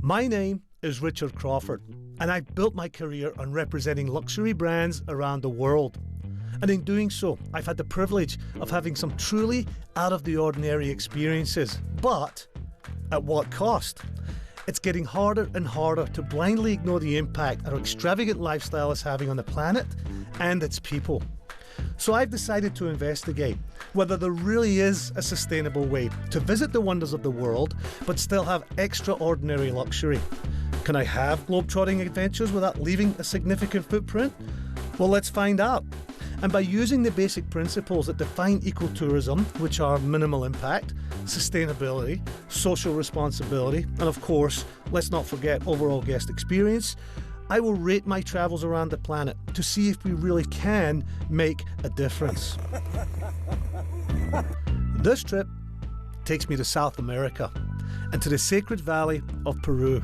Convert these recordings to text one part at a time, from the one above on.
My name is Richard Crawford, and I've built my career on representing luxury brands around the world. And in doing so, I've had the privilege of having some truly out-of-the-ordinary experiences. But at what cost? It's getting harder and harder to blindly ignore the impact our extravagant lifestyle is having on the planet and its people. So I've decided to investigate whether there really is a sustainable way to visit the wonders of the world but still have extraordinary luxury. Can I have globe-trotting adventures without leaving a significant footprint? Well, let's find out. And by using the basic principles that define ecotourism, which are minimal impact, sustainability, social responsibility, and of course, let's not forget overall guest experience, I will rate my travels around the planet to see if we really can make a difference. This trip takes me to South America and to the Sacred Valley of Peru.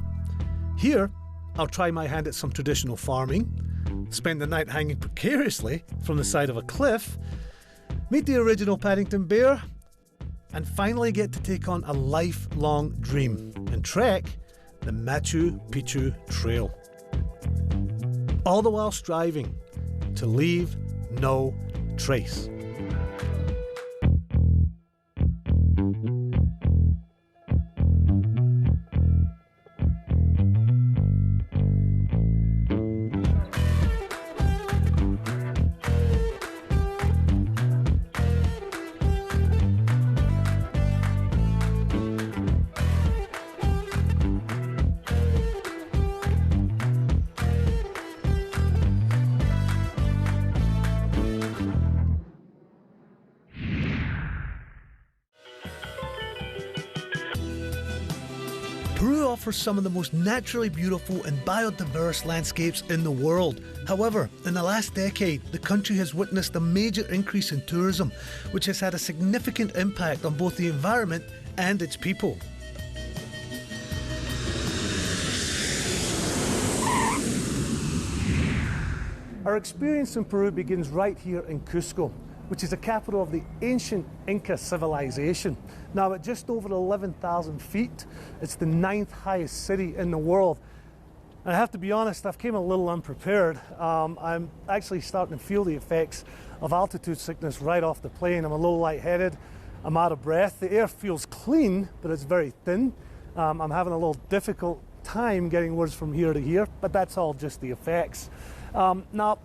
Here, I'll try my hand at some traditional farming, spend the night hanging precariously from the side of a cliff, meet the original Paddington Bear, and finally get to take on a lifelong dream and trek the Machu Picchu Trail. All the while striving to leave no trace. Peru offers some of the most naturally beautiful and biodiverse landscapes in the world. However, in the last decade, the country has witnessed a major increase in tourism, which has had a significant impact on both the environment and its people. Our experience in Peru begins right here in Cusco, which is the capital of the ancient Inca civilization. Now, at just over 11,000 feet, it's the 9th highest city in the world. And I have to be honest, I've came a little unprepared. I'm actually starting to feel the effects of altitude sickness right off the plane. I'm a little lightheaded, I'm out of breath. The air feels clean, but it's very thin. I'm having a little difficult time getting words from here to here, but that's all just the effects. Now,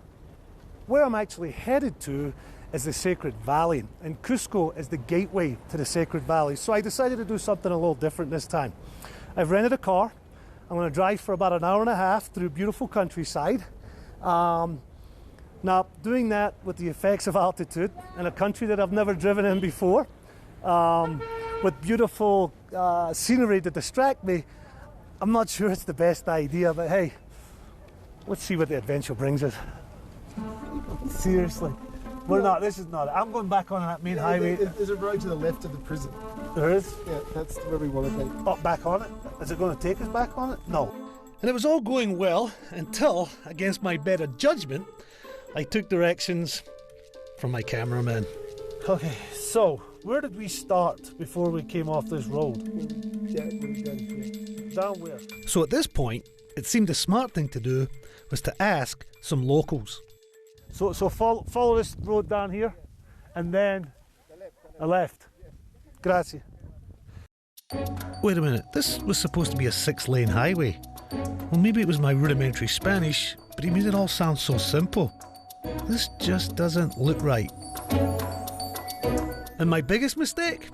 where I'm actually headed to is the Sacred Valley, and Cusco is the gateway to the Sacred Valley. So I decided to do something a little different this time. I've rented a car. I'm going to drive for about an hour and a half through beautiful countryside. Now, doing that with the effects of altitude in a country that I've never driven in before, with beautiful scenery to distract me, I'm not sure it's the best idea, but hey, let's see what the adventure brings us. Seriously. We're not, this is not it. I'm going back on that main highway. There's a road to the left of the prison. There is? Yeah, that's where we want to go. Oh, back on it? Is it going to take us back on it? No. And it was all going well until, against my better judgment, I took directions from my cameraman. Okay, so where did we start before we came off this road? Down where? So at this point, it seemed the smart thing to do was to ask some locals. So follow this road down here, and then a left. Gracias. Wait a minute, this was supposed to be a 6-lane highway. Well, maybe it was my rudimentary Spanish, but he made it all sound so simple. This just doesn't look right. And my biggest mistake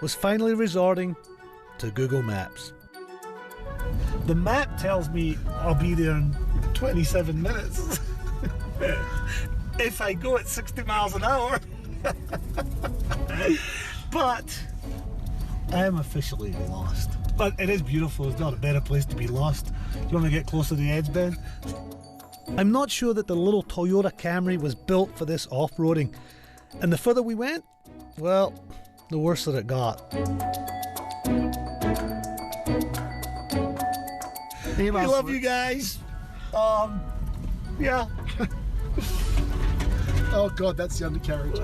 was finally resorting to Google Maps. The map tells me I'll be there in 27 minutes. If I go at 60 miles an hour. But I am officially lost. But it is beautiful. There's not a better place to be lost. You want to get close to the edge, Ben? I'm not sure that the little Toyota Camry was built for this off-roading. And the further we went, well, the worse that it got. We love you guys. Yeah. Oh God, that's the undercarriage.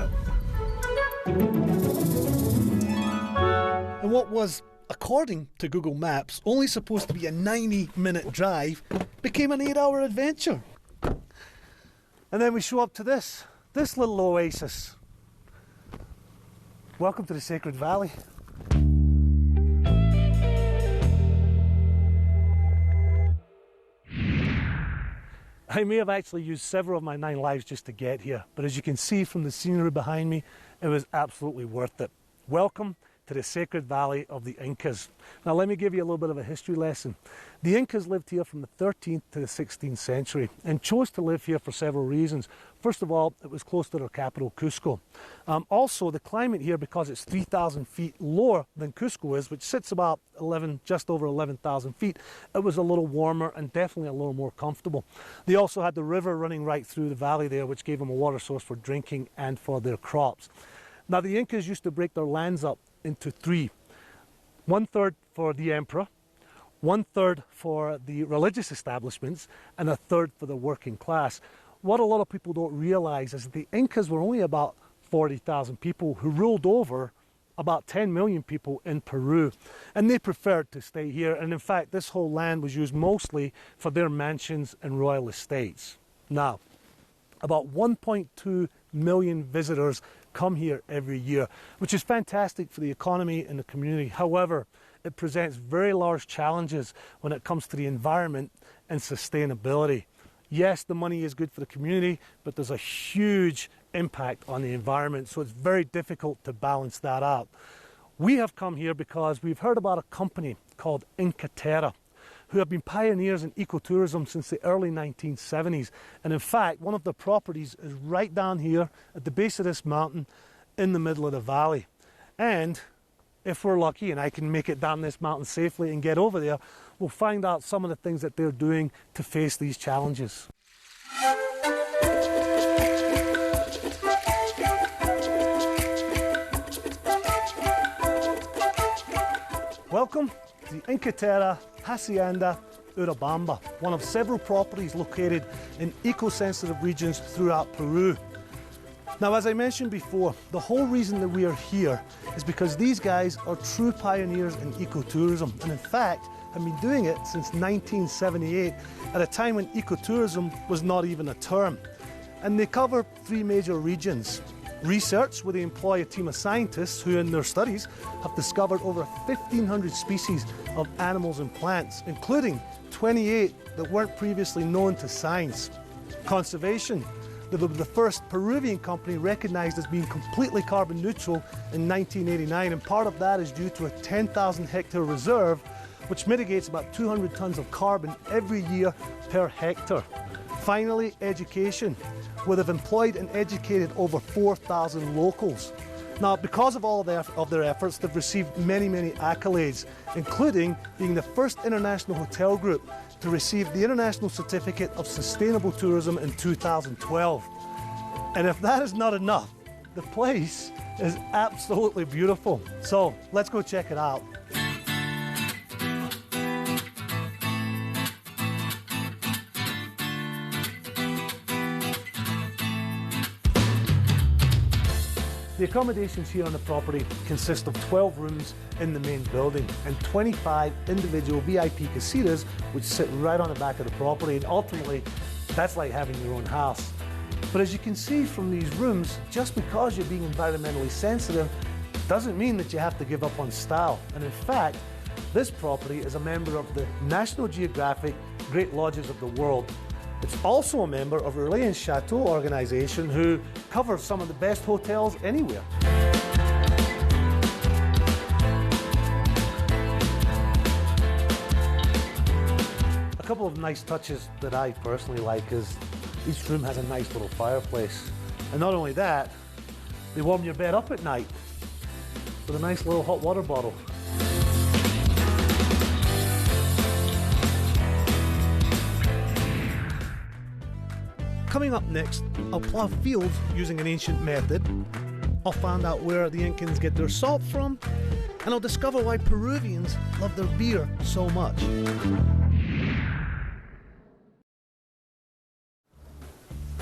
And what was a according to Google Maps, only supposed to be a 90-minute drive, became an 8-hour adventure. And then we show up to this little oasis. Welcome to the Sacred Valley. I may have actually used several of my 9 lives just to get here, but as you can see from the scenery behind me, it was absolutely worth it. Welcome to the Sacred Valley of the Incas. Now let me give you a little bit of a history lesson. The Incas lived here from the 13th to the 16th century and chose to live here for several reasons. First of all, it was close to their capital, Cusco. Also, the climate here, because it's 3,000 feet lower than Cusco is, which sits about just over 11,000 feet, it was a little warmer and definitely a little more comfortable. They also had the river running right through the valley there, which gave them a water source for drinking and for their crops. Now, the Incas used to break their lands up into 3. 1/3 for the emperor, 1/3 for the religious establishments, and 1/3 for the working class. What a lot of people don't realize is that the Incas were only about 40,000 people who ruled over about 10 million people in Peru, and they preferred to stay here. And in fact, this whole land was used mostly for their mansions and royal estates. Now, about 1.2 million visitors come here every year, which is fantastic for the economy and the community. However, it presents very large challenges when it comes to the environment and sustainability. Yes, the money is good for the community, but there's a huge impact on the environment, so it's very difficult to balance that out. We have come here because we've heard about a company called Inca Terra, who have been pioneers in ecotourism since the early 1970s. And in fact, one of the properties is right down here at the base of this mountain in the middle of the valley. And if we're lucky and I can make it down this mountain safely and get over there, we'll find out some of the things that they're doing to face these challenges. Welcome to the Inca Terra Hacienda Urubamba, one of several properties located in eco-sensitive regions throughout Peru. Now, as I mentioned before, the whole reason that we are here is because these guys are true pioneers in ecotourism, and in fact have been doing it since 1978, at a time when ecotourism was not even a term. And they cover 3 major regions. Research, where they employ a team of scientists who in their studies have discovered over 1,500 species of animals and plants, including 28 that weren't previously known to science. Conservation, they were the first Peruvian company recognized as being completely carbon neutral in 1989, and part of that is due to a 10,000 hectare reserve, which mitigates about 200 tons of carbon every year per hectare. Finally, education, where they've employed and educated over 4,000 locals. Now, because of all of their efforts, they've received many, many accolades, including being the first international hotel group to receive the International Certificate of Sustainable Tourism in 2012. And if that is not enough, the place is absolutely beautiful. So let's go check it out. The accommodations here on the property consist of 12 rooms in the main building and 25 individual VIP casitas which sit right on the back of the property, and ultimately that's like having your own house. But as you can see from these rooms, just because you're being environmentally sensitive doesn't mean that you have to give up on style. And in fact, this property is a member of the National Geographic Great Lodges of the World. It's also a member of Reliance Chateau organization, who covers some of the best hotels anywhere. A couple of nice touches that I personally like is each room has a nice little fireplace. And not only that, they warm your bed up at night with a nice little hot water bottle. Coming up next, I'll plough fields using an ancient method. I'll find out where the Incans get their salt from, and I'll discover why Peruvians love their beer so much.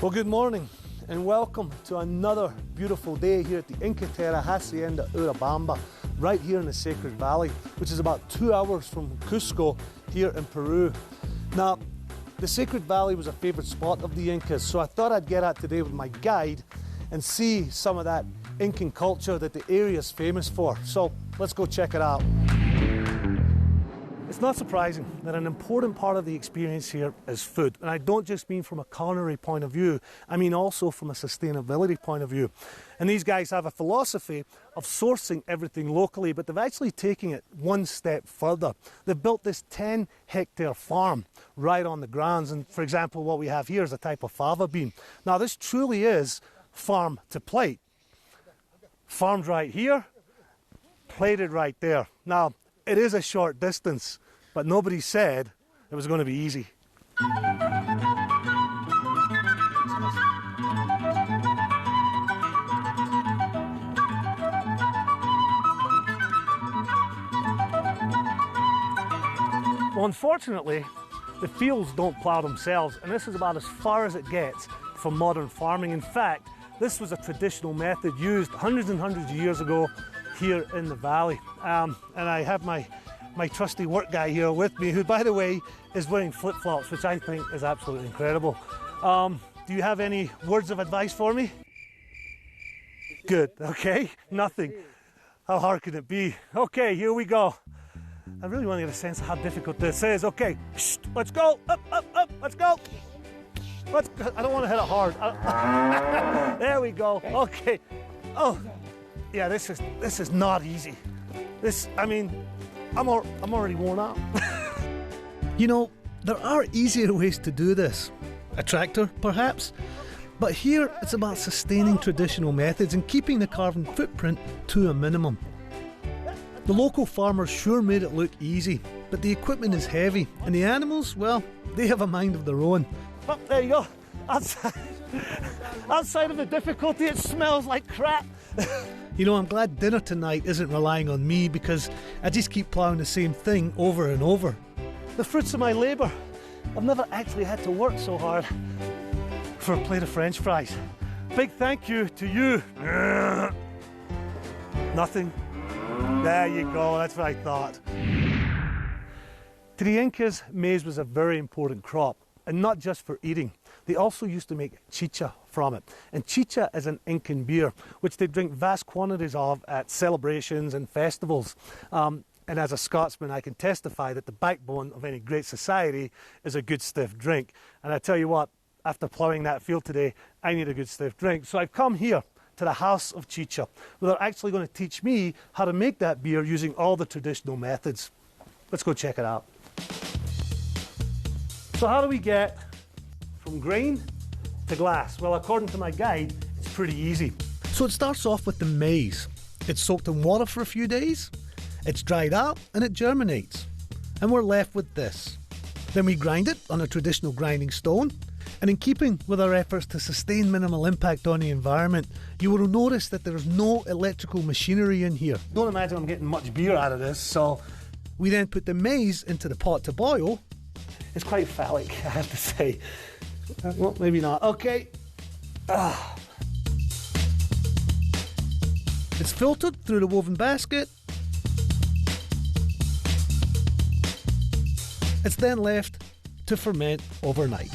Well, good morning and welcome to another beautiful day here at the Inca Terra Hacienda Urubamba. right here in the Sacred Valley, which is about 2 hours from Cusco here in Peru. Now, the Sacred Valley was a favorite spot of the Incas, so I thought I'd get out today with my guide and see some of that Incan culture that the area is famous for. So let's go check it out. It's not surprising that an important part of the experience here is food. And I don't just mean from a culinary point of view, I mean also from a sustainability point of view. And these guys have a philosophy of sourcing everything locally, but they've actually taken it one step further. They've built this 10-hectare farm right on the grounds. And for example, what we have here is a type of fava bean. Now this truly is farm to plate. Farmed right here, plated right there. Now, it is a short distance, but nobody said it was going to be easy. Well, unfortunately, the fields don't plough themselves, and this is about as far as it gets from modern farming. In fact, this was a traditional method used hundreds and hundreds of years ago here in the valley. And I have my trusty work guy here with me, who, by the way, is wearing flip-flops, which I think is absolutely incredible. Do you have any words of advice for me? Good, okay, nothing. How hard can it be? Okay, here we go. I really want to get a sense of how difficult this is. Okay, let's go, up, up, up, let's go. I don't want to hit it hard. There we go. Okay. Oh, yeah. This is not easy. I'm already worn out. You know, there are easier ways to do this. A tractor, perhaps. But here, it's about sustaining traditional methods and keeping the carbon footprint to a minimum. The local farmers sure made it look easy, but the equipment is heavy, and the animals, well, they have a mind of their own. Oh, there you go. Outside of the difficulty, it smells like crap. You know, I'm glad dinner tonight isn't relying on me, because I just keep ploughing the same thing over and over. The fruits of my labour. I've never actually had to work so hard for a plate of French fries. Big thank you to you. Nothing. There you go, that's what I thought. To the Incas, maize was a very important crop, and not just for eating. They also used to make chicha from it. And chicha is an Incan beer, which they drink vast quantities of at celebrations and festivals. And as a Scotsman, I can testify that the backbone of any great society is a good stiff drink. And I tell you what, after ploughing that field today, I need a good stiff drink. So I've come here to the House of Chicha, where they're actually going to teach me how to make that beer using all the traditional methods. Let's go check it out. So how do we get from grain to glass? Well, according to my guide, it's pretty easy. So it starts off with the maize. It's soaked in water for a few days, it's dried out, and it germinates. And we're left with this. Then we grind it on a traditional grinding stone. And in keeping with our efforts to sustain minimal impact on the environment, you will notice that there's no electrical machinery in here. Don't imagine I'm getting much beer out of this, so we then put the maize into the pot to boil. It's quite phallic, I have to say. Well, maybe not. Okay. It's filtered through the woven basket. It's then left to ferment overnight.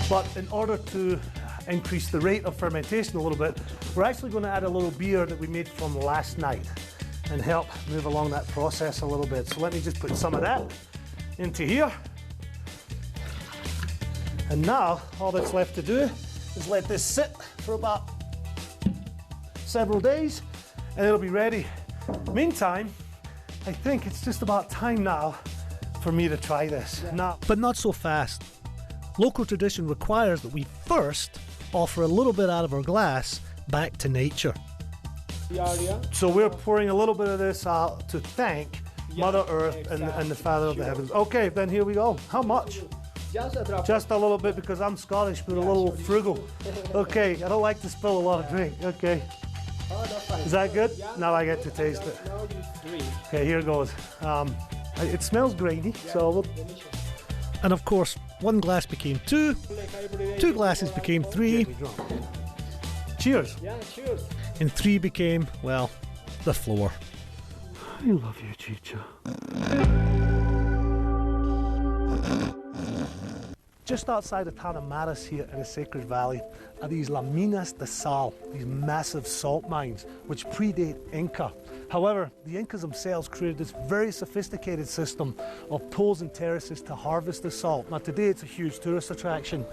But in order to increase the rate of fermentation a little bit, we're actually going to add a little beer that we made from last night and help move along that process a little bit. So let me just put some of that into here. And now all that's left to do is let this sit for about several days and it'll be ready. Meantime, I think it's just about time now for me to try this. Now, but not so fast. Local tradition requires that we first offer a little bit out of our glass back to nature. So we're pouring a little bit of this out to thank Mother Earth and the Father of the Heavens. Okay, then here we go. How much? Just a little bit, because I'm Scottish, but a little frugal. Okay, I don't like to spill a lot of drink. Okay. Is that good? Now I get to taste it. Okay, here goes. It smells grainy, so we'll... And of course, one glass became two glasses became three. Cheers. Yeah, cheers. and 3 became, well, the floor. I love you, Chicha. Just outside the town of Maris here in the Sacred Valley are these Minas de Sal, these massive salt mines which predate Inca. However, the Incas themselves created this very sophisticated system of pools and terraces to harvest the salt. Now today it's a huge tourist attraction,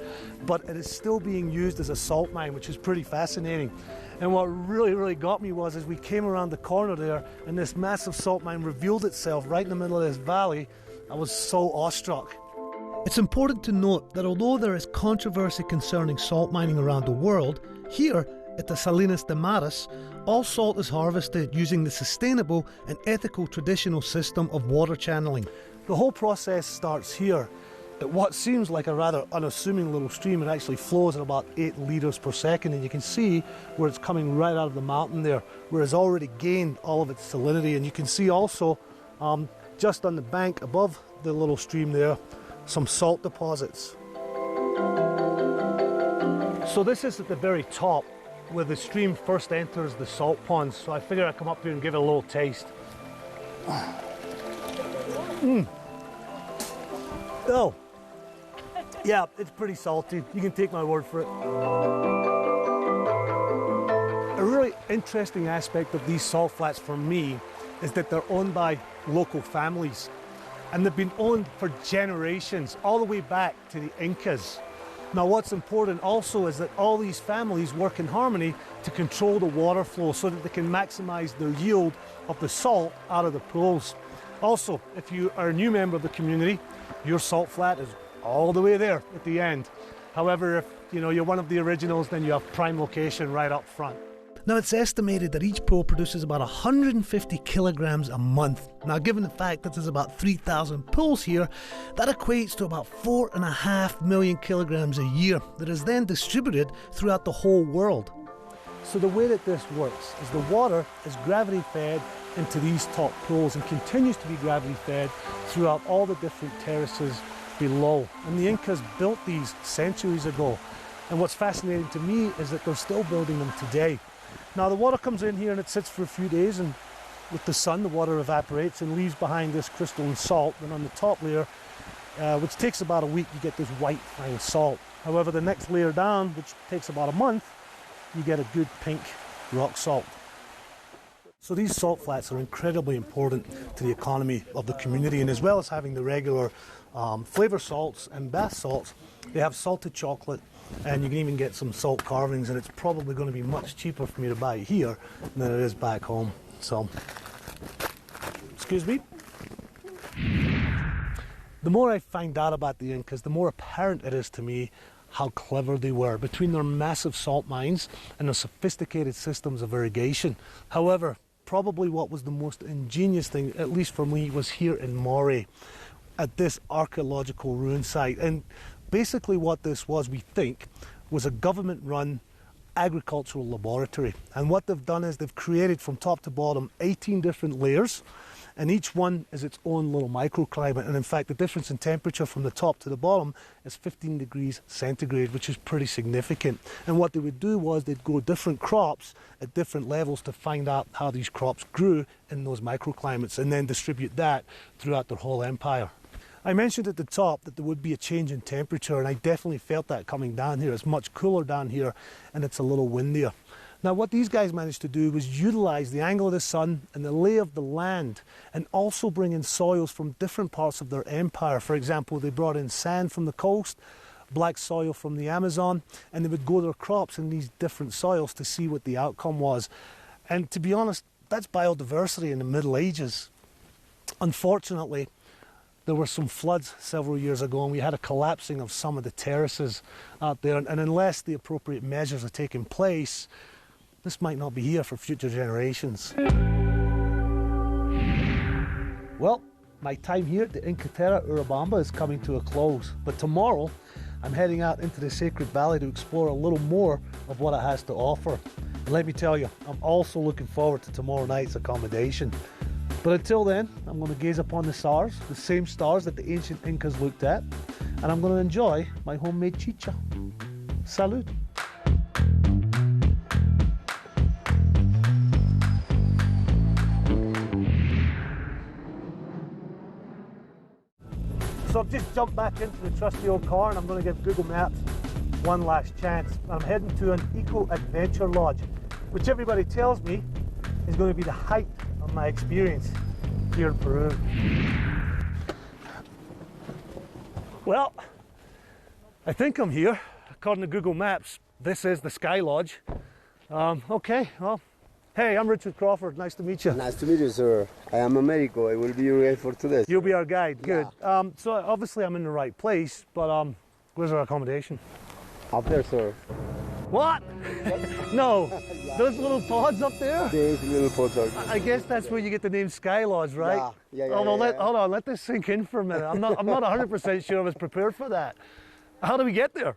but it is still being used as a salt mine, which is pretty fascinating. And what really got me was as we came around the corner there and this massive salt mine revealed itself right in the middle of this valley, I was so awestruck. It's important to note that although there is controversy concerning salt mining around the world, here at the Salinas de Maris, all salt is harvested using the sustainable and ethical traditional system of water channeling. The whole process starts here at what seems like a rather unassuming little stream. It actually flows at about 8 litres per second, and you can see where it's coming right out of the mountain there, where it's already gained all of its salinity. And you can see also just on the bank above the little stream there, some salt deposits. So this is at the very top where the stream first enters the salt ponds. So I figured I'd come up here and give it a little taste. Oh, yeah, it's pretty salty. You can take my word for it. A really interesting aspect of these salt flats for me is that they're owned by local families. And they've been owned for generations, all the way back to the Incas. Now what's important also is that all these families work in harmony to control the water flow so that they can maximize their yield of the salt out of the pools. Also, if you are a new member of the community, your salt flat is all the way there at the end. However, if you're one of the originals, then you have prime location right up front. Now it's estimated that each pool produces about 150 kilograms a month. Now given the fact that there's about 3,000 pools here, that equates to about 4.5 million kilograms a year that is then distributed throughout the whole world. So the way that this works is the water is gravity fed into these top pools and continues to be gravity fed throughout all the different terraces below. And the Incas built these centuries ago. And what's fascinating to me is that they're still building them today. Now the water comes in here and it sits for a few days, and with the sun the water evaporates and leaves behind this crystalline salt. And on the top layer, which takes about a week, you get this white fine salt. However, the next layer down, which takes about a month, you get a good pink rock salt. So these salt flats are incredibly important to the economy of the community, and as well as having the regular flavor salts and bath salts, they have salted chocolate, and you can even get some salt carvings, and it's probably going to be much cheaper for me to buy here than it is back home. So, excuse me. The more I find out about the Incas, the more apparent it is to me how clever they were between their massive salt mines and their sophisticated systems of irrigation. However, probably what was the most ingenious thing, at least for me, was here in Moray at this archaeological ruin site. And basically what this was, we think, was a government-run agricultural laboratory. And what they've done is they've created from top to bottom 18 different layers, and each one is its own little microclimate. And in fact, the difference in temperature from the top to the bottom is 15 degrees centigrade, which is pretty significant. And what they would do was they'd grow different crops at different levels to find out how these crops grew in those microclimates, and then distribute that throughout their whole empire. I mentioned at the top that there would be a change in temperature, and I definitely felt that coming down here. It's much cooler down here, and it's a little windier. Now what these guys managed to do was utilize the angle of the sun and the lay of the land, and also bring in soils from different parts of their empire. For example, they brought in sand from the coast, black soil from the Amazon, and they would grow their crops in these different soils to see what the outcome was. And to be honest, that's biodiversity in the Middle Ages. Unfortunately, there were some floods several years ago, and we had a collapsing of some of the terraces out there. And unless the appropriate measures are taking place, this might not be here for future generations. Well, my time here at the Inca Terra Urubamba is coming to a close. But tomorrow, I'm heading out into the Sacred Valley to explore a little more of what it has to offer. And let me tell you, I'm also looking forward to tomorrow night's accommodation. But until then, I'm going to gaze upon the stars, the same stars that the ancient Incas looked at, and I'm going to enjoy my homemade chicha. Salud. So I've just jumped back into the trusty old car and I'm going to give Google Maps one last chance. I'm heading to an eco-adventure lodge, which everybody tells me is going to be the height of my experience here in Peru. Well, I think I'm here. According to Google Maps, this is the Sky Lodge. Okay, well, hey, I'm Richard Crawford. Nice to meet you. Nice to meet you, sir. I am Americo. I will be your guide for today. You'll be our guide. Good. Yeah. So obviously I'm in the right place, but where's our accommodation? Up there, sir. What? No. Those little pods up there? These little pods are. I guess that's where you get the name Sky Lodge, right? Yeah. Oh, well, hold on. Let this sink in for a minute. I'm not 100% sure I was prepared for that. How do we get there?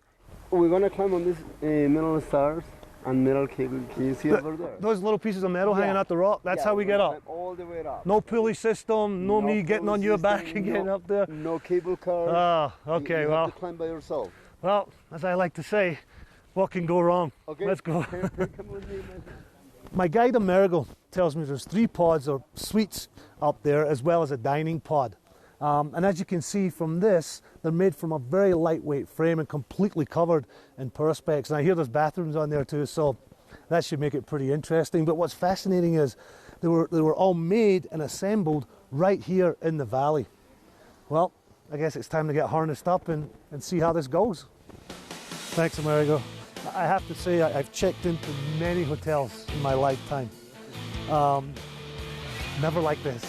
We're gonna climb on these metal stairs and metal cable. Can you see over there? Those little pieces of metal hanging out the rock. That's how we get up. All the way up. No pulley system. No me getting on your back and getting up there. No cable car. Oh, okay. You Well, have to climb by yourself. Well, as I like to say, what can go wrong? Okay. Let's go. Come with me, man. My guide Amerigo tells me there's 3 pods or suites up there, as well as a dining pod. And as you can see from this, they're made from a very lightweight frame and completely covered in perspex. And I hear there's bathrooms on there too, so that should make it pretty interesting. But what's fascinating is they were all made and assembled right here in the valley. Well, I guess it's time to get harnessed up and see how this goes. Thanks, Amerigo. I have to say, I've checked into many hotels in my lifetime. Never like this.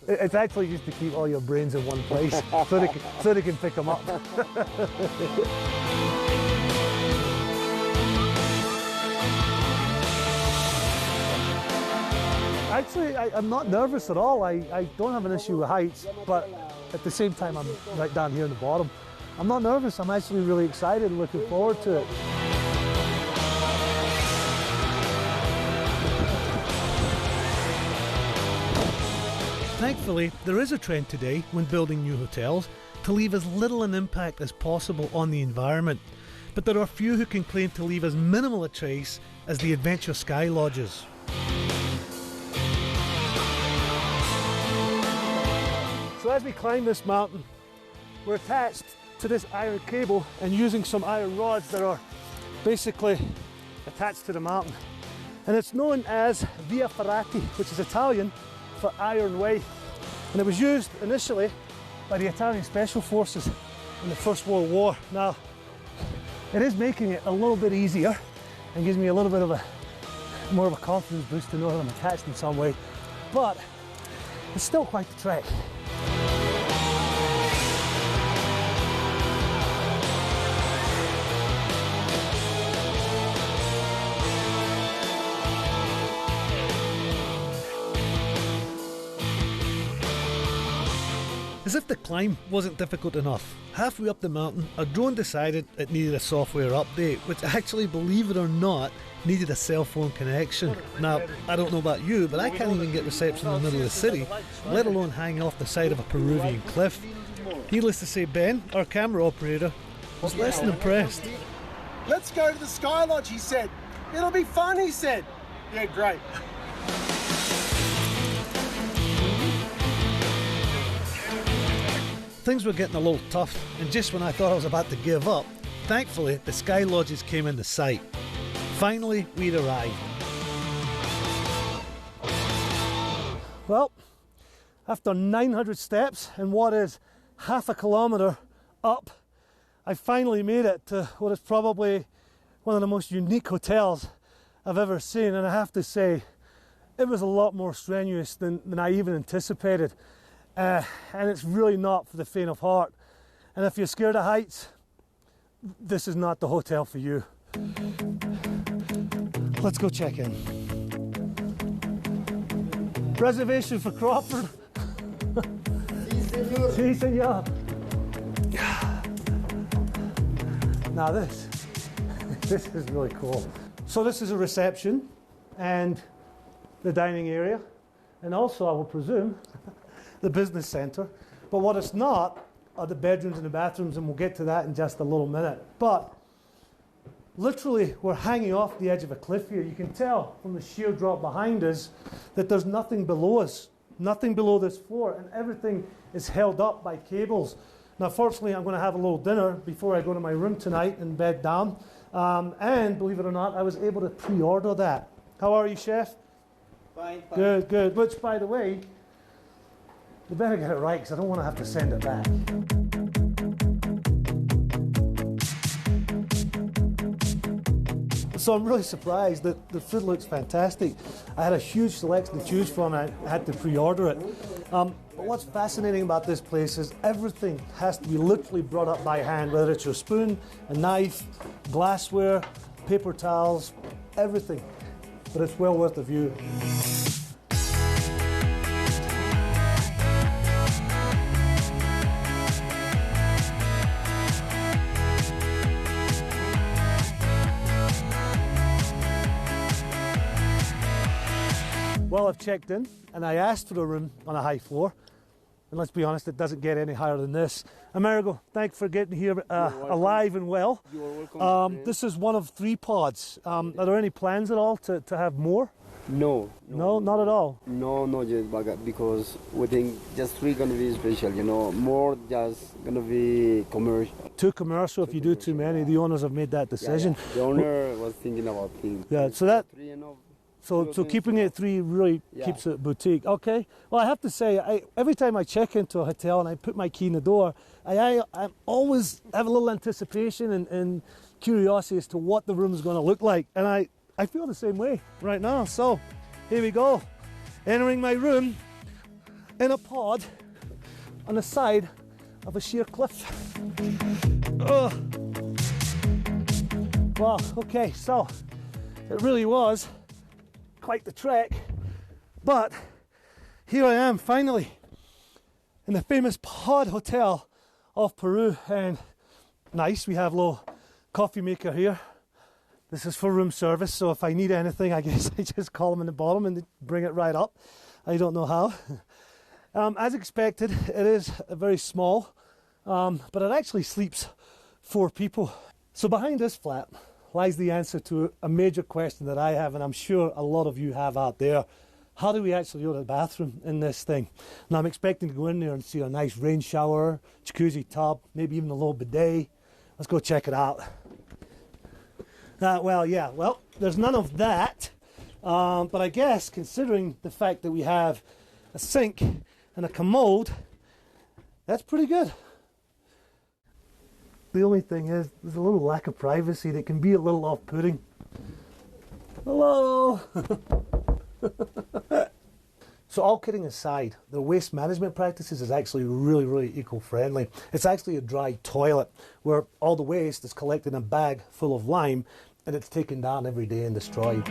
It's actually just to keep all your brains in one place so they can pick them up. Actually, I'm not nervous at all. I don't have an issue with heights, but at the same time, I'm right down here in the bottom. I'm not nervous. I'm actually really excited and looking forward to it. Thankfully, there is a trend today when building new hotels to leave as little an impact as possible on the environment. But there are few who can claim to leave as minimal a trace as the Adventure Sky Lodges. So as we climb this mountain, we're attached to this iron cable and using some iron rods that are basically attached to the mountain. And it's known as Via Ferrati, which is Italian for iron way. And it was used initially by the Italian Special Forces in the First World War. Now, it is making it a little bit easier and gives me a little bit of more of a confidence boost to know that I'm attached in some way, but it's still quite the trek. As if the climb wasn't difficult enough, halfway up the mountain, our drone decided it needed a software update, which actually, believe it or not, needed a cell phone connection. Now, I don't know about you, but I can't even get reception in the middle of the city, let alone hang off the side of a Peruvian cliff. Needless to say, Ben, our camera operator, was less than impressed. Let's go to the Sky Lodge, he said. It'll be fun, he said. Yeah, great. Things were getting a little tough, and just when I thought I was about to give up, thankfully the Sky Lodges came into sight. Finally, we'd arrived. Well, after 900 steps and what is half a kilometre up, I finally made it to what is probably one of the most unique hotels I've ever seen, and I have to say, it was a lot more strenuous than I even anticipated. And it's really not for the faint of heart. And if you're scared of heights, this is not the hotel for you. Let's go check in. Reservation for Crawford. Si, senor. Now this is really cool. So this is a reception and the dining area, and also I will presume the business centre. But what it's not are the bedrooms and the bathrooms, and we'll get to that in just a little minute. But literally, we're hanging off the edge of a cliff here. You can tell from the sheer drop behind us that there's nothing below us. nothing below this floor, and everything is held up by cables. Now, fortunately, I'm going to have a little dinner before I go to my room tonight and bed down. And believe it or not, I was able to pre-order that. How are you, Chef? Fine. Good, good. Which, by the way, we better get it right because I don't want to have to send it back. So I'm really surprised that the food looks fantastic. I had a huge selection to choose from and I had to pre-order it. But what's fascinating about this place is everything has to be literally brought up by hand, whether it's your spoon, a knife, glassware, paper towels, everything. But it's well worth the view. Well, I've checked in and I asked for a room on a high floor. And let's be honest, it doesn't get any higher than this. Amerigo, thanks for getting here alive and well. You are welcome. This is one of 3 pods. Are there any plans at all to have more? No, Not at all. No, not yet, because we think just 3 gonna be special, you know. More just gonna be commercial. Too commercial if you do too many. The owners have made that decision. Yeah. The owner was thinking about things. Yeah, so that. 3 enough. So keeping it at 3 really keeps it boutique. Okay. Well, I have to say, every time I check into a hotel and I put my key in the door, I always have a little anticipation and curiosity as to what the room's going to look like. And I feel the same way right now. So here we go. Entering my room in a pod on the side of a sheer cliff. Oh. Wow. Okay. So it really was quite the trek, but here I am finally in the famous pod hotel of Peru, and nice, we have a little coffee maker here. This is for room service, so if I need anything, I guess I just call them in the bottom and they bring it right up. I don't know how. As expected, it is very small, but it actually sleeps 4 people. So behind this flat lies the answer to a major question that I have, and I'm sure a lot of you have out there. How do we actually go to the bathroom in this thing? Now, I'm expecting to go in there and see a nice rain shower, jacuzzi tub, maybe even a little bidet. Let's go check it out. Well, there's none of that. But I guess, considering the fact that we have a sink and a commode, that's pretty good. The only thing is, there's a little lack of privacy that can be a little off-putting. Hello! So all kidding aside, the waste management practices is actually really, really eco-friendly. It's actually a dry toilet where all the waste is collected in a bag full of lime and it's taken down every day and destroyed.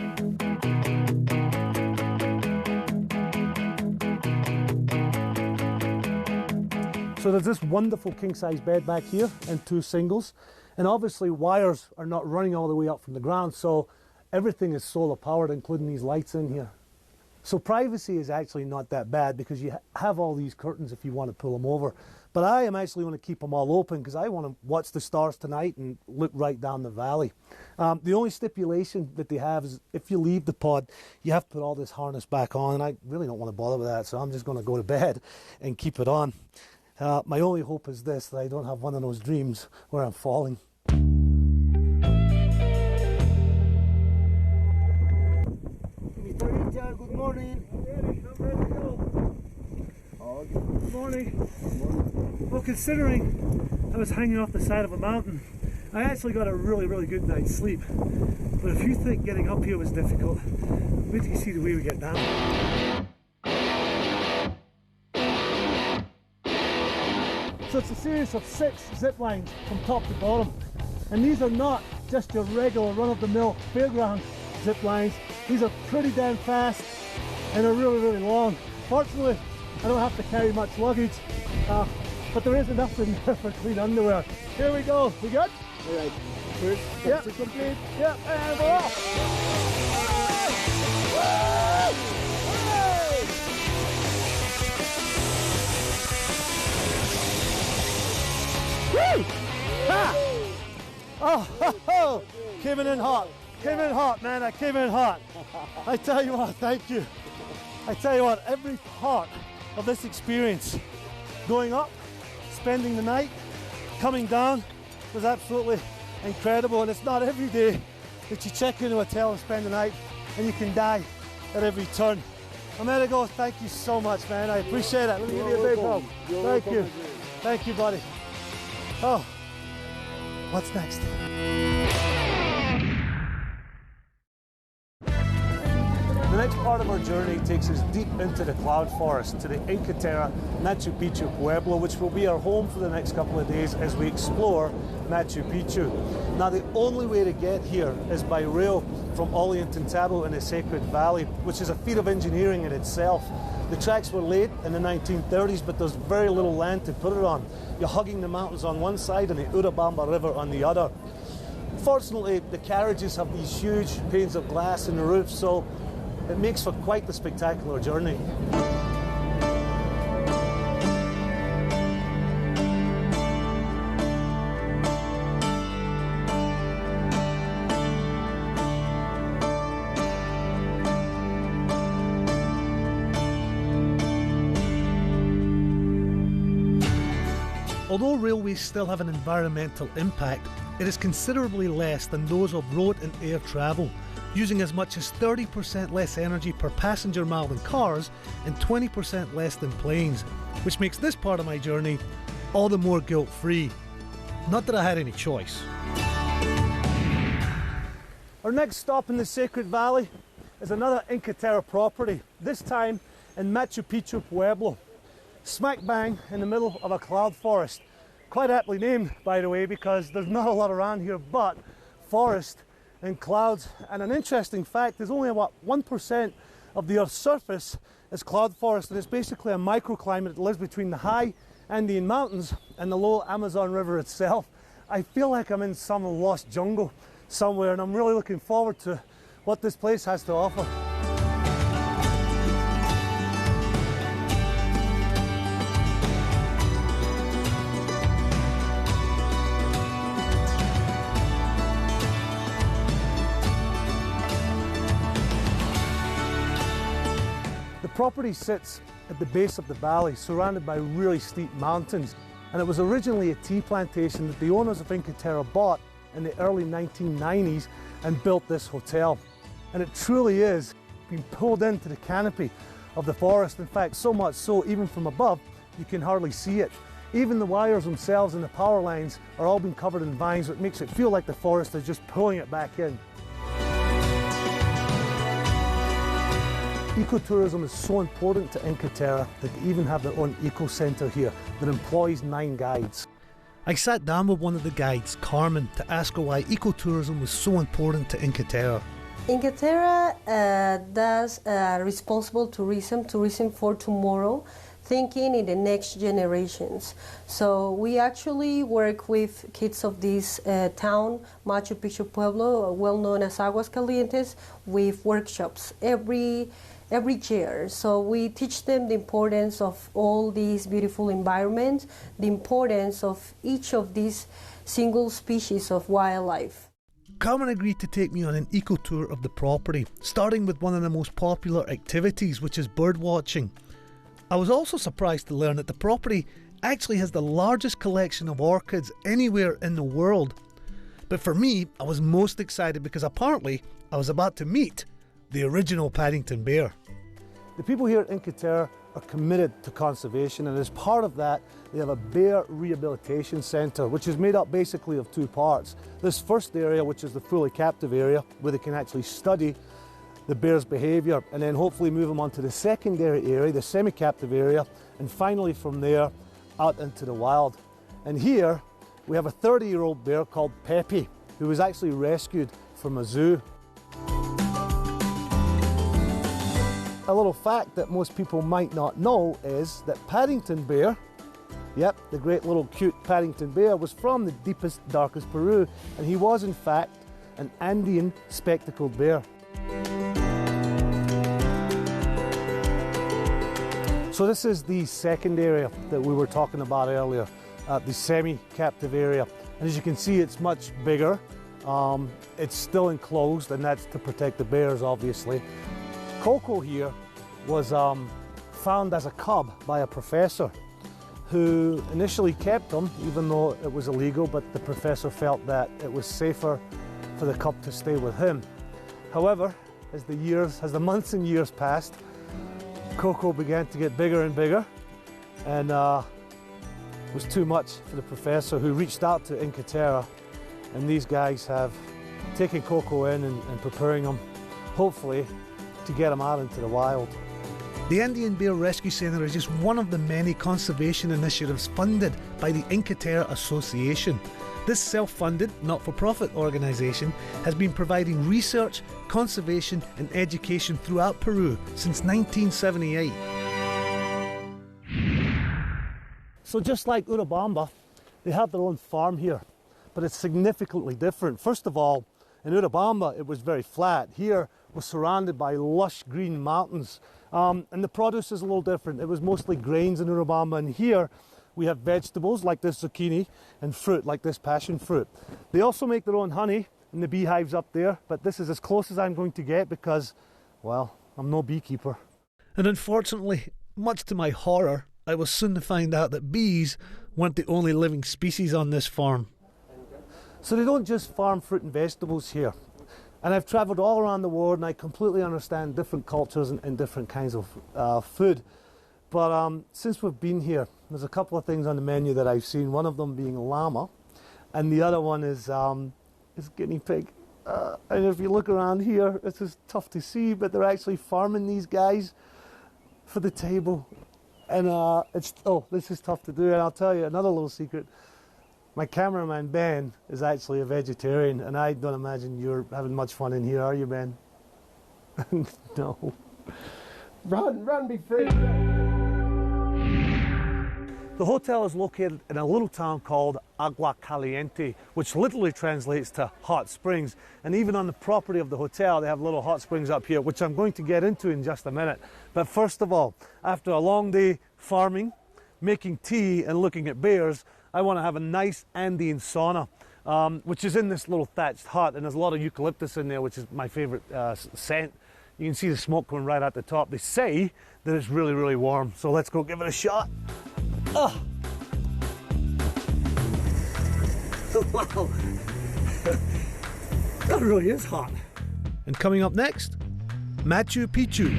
So there's this wonderful king-size bed back here and 2 singles. And obviously wires are not running all the way up from the ground, so everything is solar powered, including these lights in here. So privacy is actually not that bad because you have all these curtains if you want to pull them over. But I am actually going to keep them all open because I want to watch the stars tonight and look right down the valley. The only stipulation that they have is if you leave the pod, you have to put all this harness back on. And I really don't want to bother with that, so I'm just going to go to bed and keep it on. My only hope is this, that I don't have one of those dreams where I'm falling. Mr. Richard, good morning. I'm ready to go. Okay. Good morning. Well, considering I was hanging off the side of a mountain, I actually got a really, really good night's sleep. But if you think getting up here was difficult, wait till you see the way we get down. So it's a series of 6 zip lines from top to bottom. And these are not just your regular run-of-the-mill fairground zip lines. These are pretty damn fast and are really, really long. Fortunately, I don't have to carry much luggage, but there is enough in there for clean underwear. Here we go. We good? All right. First, Yep. complete. Yep, and we're off. Woo! Ha! Oh, came in hot. Came in hot, man. I came in hot. I tell you what, thank you. I tell you what, every part of this experience, going up, spending the night, coming down, was absolutely incredible. And it's not every day that you check into a hotel and spend the night and you can die at every turn. Amerigo, thank you so much, man. I appreciate it. Let me give you a big hug. Thank you. Thank you, buddy. Oh, what's next? The next part of our journey takes us deep into the cloud forest to the Inca Terra Machu Picchu Pueblo, which will be our home for the next couple of days as we explore Machu Picchu. Now, the only way to get here is by rail from Ollantaytambo in the Sacred Valley, which is a feat of engineering in itself. The tracks were laid in the 1930s, but there's very little land to put it on. You're hugging the mountains on one side and the Urubamba River on the other. Fortunately, the carriages have these huge panes of glass in the roof, so it makes for quite the spectacular journey. Although railways still have an environmental impact, it is considerably less than those of road and air travel, using as much as 30% less energy per passenger mile than cars and 20% less than planes, which makes this part of my journey all the more guilt-free. Not that I had any choice. Our next stop in the Sacred Valley is another Inca Terra property, this time in Machu Picchu Pueblo, smack bang in the middle of a cloud forest. Quite aptly named, by the way, because there's not a lot around here but forest and clouds. And an interesting fact is only about 1% of the Earth's surface is cloud forest, and it's basically a microclimate that lives between the high Andean mountains and the low Amazon River itself. I feel like I'm in some lost jungle somewhere, and I'm really looking forward to what this place has to offer. The property sits at the base of the valley, surrounded by really steep mountains, and it was originally a tea plantation that the owners of Inca Terra bought in the early 1990s and built this hotel. And it truly is being pulled into the canopy of the forest. In fact, so much so, even from above, you can hardly see it. Even the wires themselves and the power lines are all being covered in vines, which makes it feel like the forest is just pulling it back in. Ecotourism is so important to Inca Terra that they even have their own eco-centre here that employs 9 guides. I sat down with one of the guides, Carmen, to ask her why ecotourism was so important to Inca Terra. Inca Terra does responsible tourism for tomorrow, thinking in the next generations. So we actually work with kids of this town, Machu Picchu Pueblo, well known as Aguascalientes, with workshops every year. So we teach them the importance of all these beautiful environments, the importance of each of these single species of wildlife. Carmen agreed to take me on an eco tour of the property, starting with one of the most popular activities, which is bird watching. I was also surprised to learn that the property actually has the largest collection of orchids anywhere in the world. But for me, I was most excited because apparently I was about to meet the original Paddington bear. The people here at Inca Terra are committed to conservation, and as part of that, they have a bear rehabilitation centre, which is made up basically of 2 parts. This first area, which is the fully captive area, where they can actually study the bear's behaviour, and then hopefully move them on to the secondary area, the semi-captive area, and finally from there out into the wild. And here we have a 30-year-old bear called Pepe, who was actually rescued from a zoo. A little fact that most people might not know is that Paddington bear, yep, the great little cute Paddington bear, was from the deepest, darkest Peru, and he was in fact an Andean spectacled bear. So this is the second area that we were talking about earlier, the semi-captive area. And as you can see, it's much bigger. It's still enclosed, and that's to protect the bears, obviously. Coco here was found as a cub by a professor who initially kept them, even though it was illegal, but the professor felt that it was safer for the cub to stay with him. However, as the months and years passed, Coco began to get bigger and bigger, and it was too much for the professor, who reached out to Inca Terra, and these guys have taken Coco in and preparing him, hopefully, to get him out into the wild. The Indian Bear Rescue Centre is just one of the many conservation initiatives funded by the Inca Terra Association. This self-funded, not-for-profit organisation has been providing research, conservation and education throughout Peru since 1978. So just like Urubamba, they have their own farm here, but it's significantly different. First of all, in Urubamba it was very flat. Here we're surrounded by lush green mountains, and the produce is a little different. It was mostly grains in Urubamba, and here we have vegetables like this zucchini and fruit like this passion fruit. They also make their own honey in the beehives up there, but this is as close as I'm going to get because, well, I'm no beekeeper. And unfortunately, much to my horror, I was soon to find out that bees weren't the only living species on this farm. So they don't just farm fruit and vegetables here. And I've travelled all around the world and I completely understand different cultures and different kinds of food. But since we've been here, there's a couple of things on the menu that I've seen, one of them being llama, and the other one is guinea pig. And if you look around here, it's just tough to see, but they're actually farming these guys for the table. And this is tough to do, and I'll tell you another little secret. My cameraman, Ben, is actually a vegetarian, and I don't imagine you're having much fun in here, are you, Ben? No. Run, big feet. The hotel is located in a little town called Agua Caliente, which literally translates to hot springs. And even on the property of the hotel, they have little hot springs up here, which I'm going to get into in just a minute. But first of all, after a long day farming, making tea and looking at bears, I want to have a nice Andean sauna, which is in this little thatched hut, and there's a lot of eucalyptus in there, which is my favorite scent. You can see the smoke going right at the top. They say that it's really, really warm, so let's go give it a shot. Oh. Wow, that really is hot. And coming up next, Machu Picchu.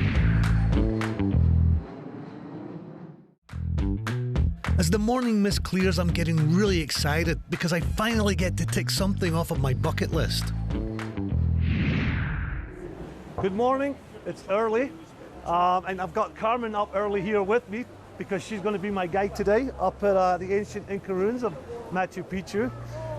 As the morning mist clears, I'm getting really excited because I finally get to tick something off of my bucket list. Good morning, it's early, and I've got Carmen up early here with me because she's going to be my guide today up at the ancient Inca ruins of Machu Picchu.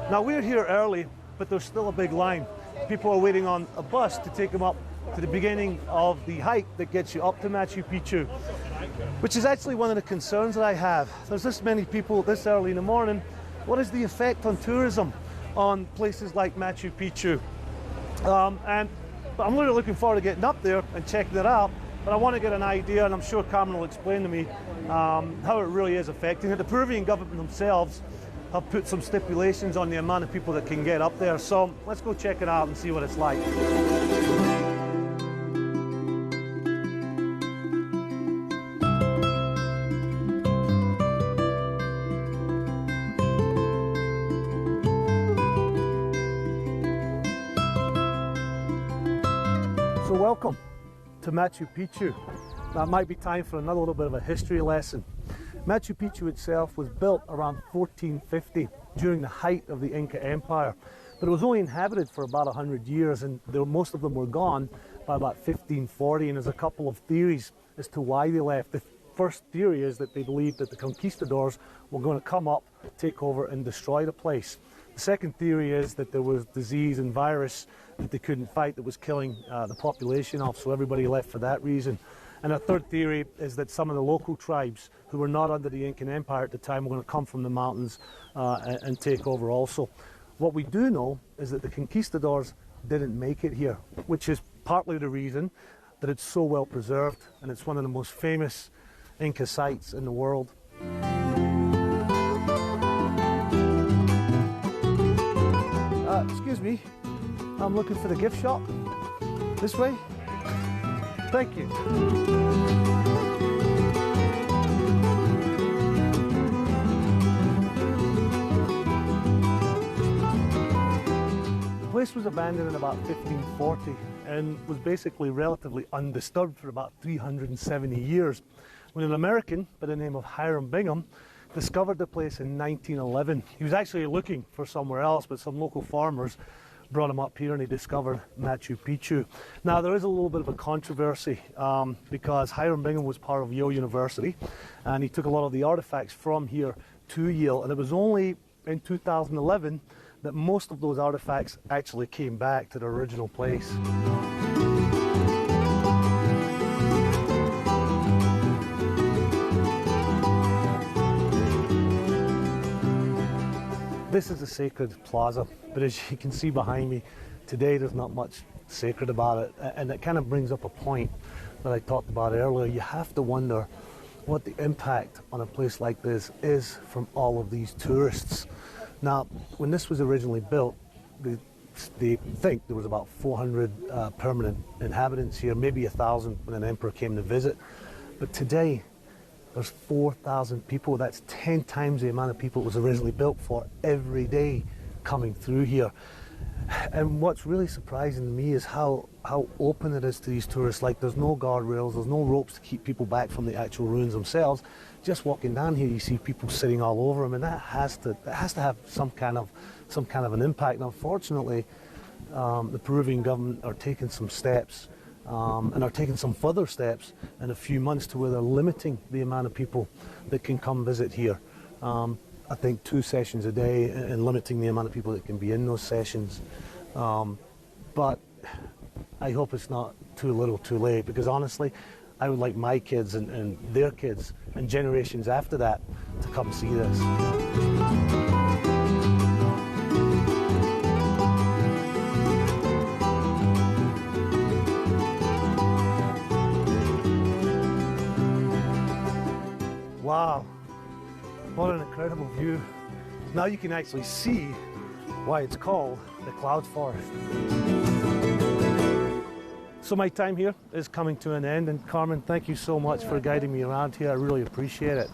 Now we're here early, but there's still a big line. People are waiting on a bus to take them up to the beginning of the hike that gets you up to Machu Picchu, which is actually one of the concerns that I have. There's this many people this early in the morning. What is the effect on tourism on places like Machu Picchu? But I'm really looking forward to getting up there and checking it out. But I want to get an idea, and I'm sure Carmen will explain to me how it really is affecting it. The Peruvian government themselves have put some stipulations on the amount of people that can get up there. So let's go check it out and see what it's like. So welcome to Machu Picchu. That might be time for another little bit of a history lesson. Machu Picchu itself was built around 1450 during the height of the Inca Empire, but it was only inhabited for about 100 years, and most of them were gone by about 1540, and there's a couple of theories as to why they left. The first theory is that they believed that the conquistadors were going to come up, take over and destroy the place. The second theory is that there was disease and virus that they couldn't fight that was killing the population off, so everybody left for that reason. And a third theory is that some of the local tribes who were not under the Incan Empire at the time were going to come from the mountains and take over also. What we do know is that the conquistadors didn't make it here, which is partly the reason that it's so well preserved, and it's one of the most famous Inca sites in the world. Excuse me, I'm looking for the gift shop. This way? Thank you. place was abandoned in about 1540 and was basically relatively undisturbed for about 370 years, when an American by the name of Hiram Bingham discovered the place in 1911. He was actually looking for somewhere else, but some local farmers brought him up here and he discovered Machu Picchu. Now there is a little bit of a controversy because Hiram Bingham was part of Yale University and he took a lot of the artifacts from here to Yale, and it was only in 2011 that most of those artifacts actually came back to their original place. This is a sacred plaza, but as you can see behind me, today there's not much sacred about it, and it kind of brings up a point that I talked about earlier. You have to wonder what the impact on a place like this is from all of these tourists. Now, when this was originally built, they think there was about 400 permanent inhabitants here, maybe 1,000 when an emperor came to visit. But today, there's 4,000 people. That's 10 times the amount of people it was originally built for every day coming through here. And what's really surprising to me is how open it is to these tourists. Like, there's no guardrails, there's no ropes to keep people back from the actual ruins themselves. Just walking down here, you see people sitting all over them, and that has to have some kind of an impact. And unfortunately, the Peruvian government are taking some steps, and are taking some further steps in a few months to where they're limiting the amount of people that can come visit here. I think 2 sessions a day, and limiting the amount of people that can be in those sessions. But I hope it's not too little too late, because honestly, I would like my kids and their kids and generations after that to come see this. Wow, what an incredible view. Now you can actually see why it's called the Cloud Forest. So my time here is coming to an end, and Carmen, thank you so much for guiding me around here. I really appreciate it.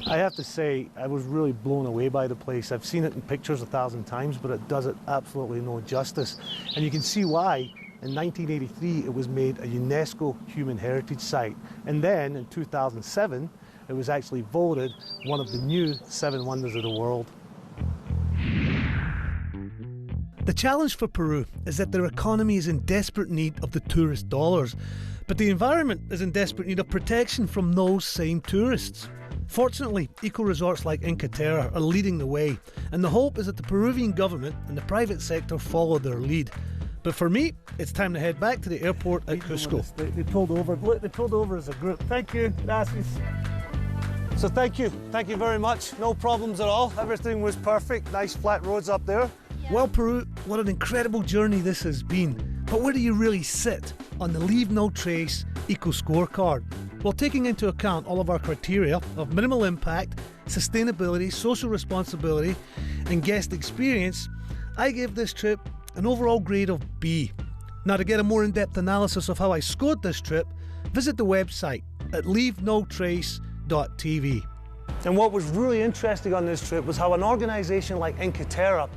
I have to say, I was really blown away by the place. I've seen it in pictures 1,000 times, but it does it absolutely no justice. And you can see why. In 1983, it was made a UNESCO Human Heritage Site. And then in 2007, it was actually voted one of the new 7 wonders of the world. The challenge for Peru is that their economy is in desperate need of the tourist dollars, but the environment is in desperate need of protection from those same tourists. Fortunately, eco-resorts like Inca Terra are leading the way, and the hope is that the Peruvian government and the private sector follow their lead. But for me, it's time to head back to the airport at Cusco. They pulled over. Look, they pulled over as a group. Thank you. Gracias. So thank you very much. No problems at all. Everything was perfect. Nice flat roads up there. Well, Peru, what an incredible journey this has been. But where do you really sit on the Leave No Trace Eco Scorecard? Well, taking into account all of our criteria of minimal impact, sustainability, social responsibility, and guest experience, I give this trip an overall grade of B. Now, to get a more in-depth analysis of how I scored this trip, visit the website at leavenotrace.tv. And what was really interesting on this trip was how an organisation like Inca Terra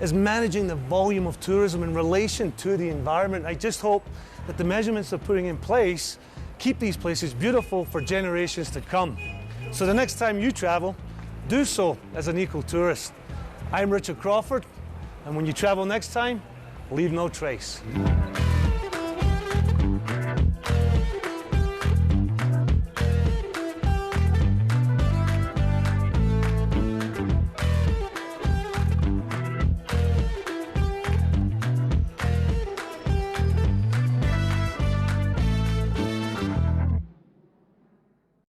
is managing the volume of tourism in relation to the environment. I just hope that the measurements they're putting in place keep these places beautiful for generations to come. So the next time you travel, do so as an eco-tourist. I'm Richard Crawford, and when you travel next time, leave no trace.